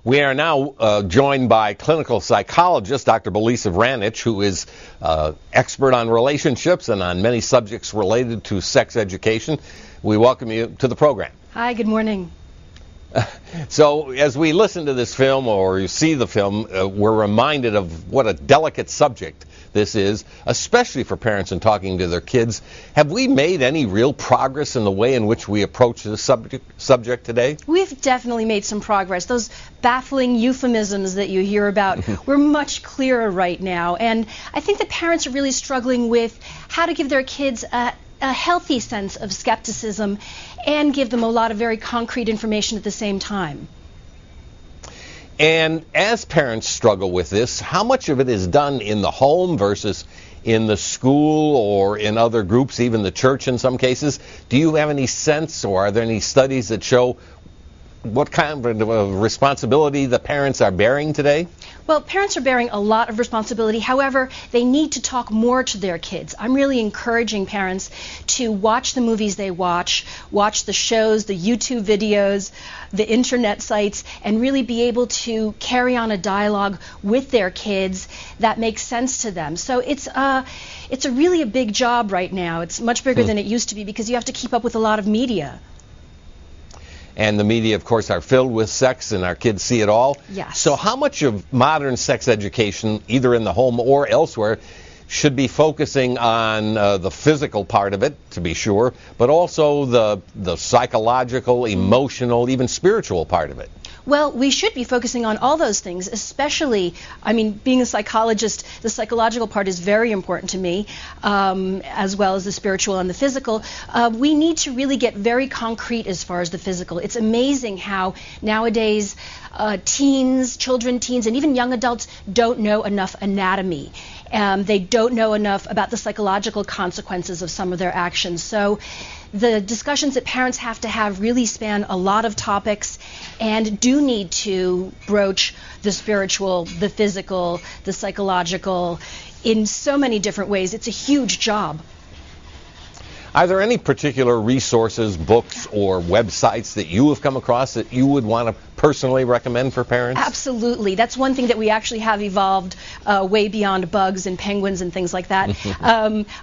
We are now joined by clinical psychologist Dr. Belisa Vranich, who is expert on relationships and on many subjects related to sex education. We welcome you to the program. Hi, good morning. So as we listen to this film or you see the film, we're reminded of what a delicate subject this is, especially for parents in talking to their kids. Have we made any real progress in the way in which we approach this subject today? We've definitely made some progress. Those baffling euphemisms that you hear about, we're much clearer right now. And I think that parents are really struggling with how to give their kids a healthy sense of skepticism and give them a lot of very concrete information at the same time. And as parents struggle with this, how much of it is done in the home versus in the school or in other groups, even the church in some cases? Do you have any sense, or are there any studies that show what kind of responsibility the parents are bearing today? Well, parents are bearing a lot of responsibility. However, they need to talk more to their kids. I'm really encouraging parents to watch the movies they watch the shows, the YouTube videos, the internet sites, and really be able to carry on a dialogue with their kids that makes sense to them. So it's really a big job right now. It's much bigger than it used to be because you have to keep up with a lot of media. And the media, of course, are filled with sex, and our kids see it all. Yes. So how much of modern sex education, either in the home or elsewhere, should be focusing on the physical part of it, to be sure, but also the psychological, emotional, even spiritual part of it? Well, we should be focusing on all those things, especially, being a psychologist, the psychological part is very important to me, as well as the spiritual and the physical. We need to really get very concrete as far as the physical. It's amazing how nowadays children, teens, and even young adults don't know enough anatomy. They don't know enough about the psychological consequences of some of their actions. So the discussions that parents have to have really span a lot of topics and do need to broach the spiritual, the physical, the psychological in so many different ways. It's a huge job. Are there any particular resources, books, or websites that you have come across that you would want to personally recommend for parents? Absolutely. That's one thing that we actually have evolved way beyond bugs and penguins and things like that.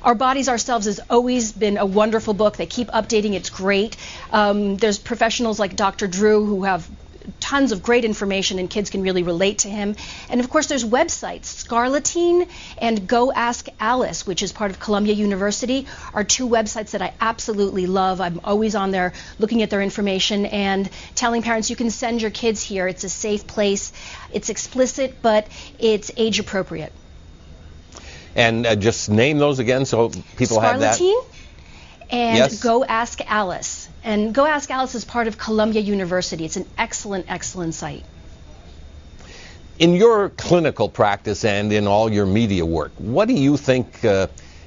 Our Bodies Ourselves has always been a wonderful book. They keep updating. It's great. There's professionals like Dr. Drew who have tons of great information, and kids can really relate to him. And of course there's websites. Scarleteen and Go Ask Alice, which is part of Columbia University, are two websites that I absolutely love. I'm always on there looking at their information and telling parents you can send your kids here. It's a safe place. It's explicit, but it's age appropriate. And just name those again so people have that. Scarleteen and Yes. Go Ask Alice. And Go Ask Alice is part of Columbia University. It's an excellent, excellent site. In your clinical practice and in all your media work, what do you think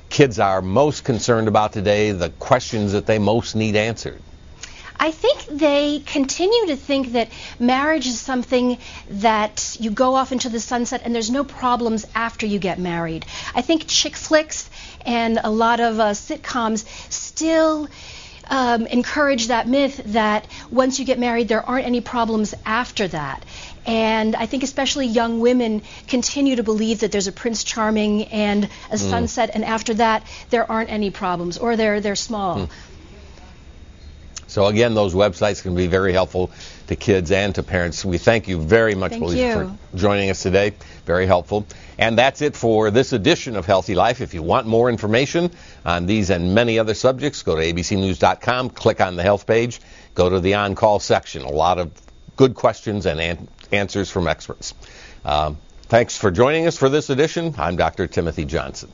kids are most concerned about today, the questions that they most need answered? I think they continue to think that marriage is something that you go off into the sunset and there's no problems after you get married. I think chick flicks and a lot of sitcoms still encourage that myth that once you get married there aren't any problems after that. And I think especially young women continue to believe that there's a Prince Charming and a sunset, and after that there aren't any problems, or they're small. So again, those websites can be very helpful to kids and to parents. We thank you very much, Belisa, for joining us today. Very helpful. And that's it for this edition of Healthy Life. If you want more information on these and many other subjects, go to abcnews.com, click on the health page, go to the on-call section. A lot of good questions and answers from experts. Thanks for joining us for this edition. I'm Dr. Timothy Johnson.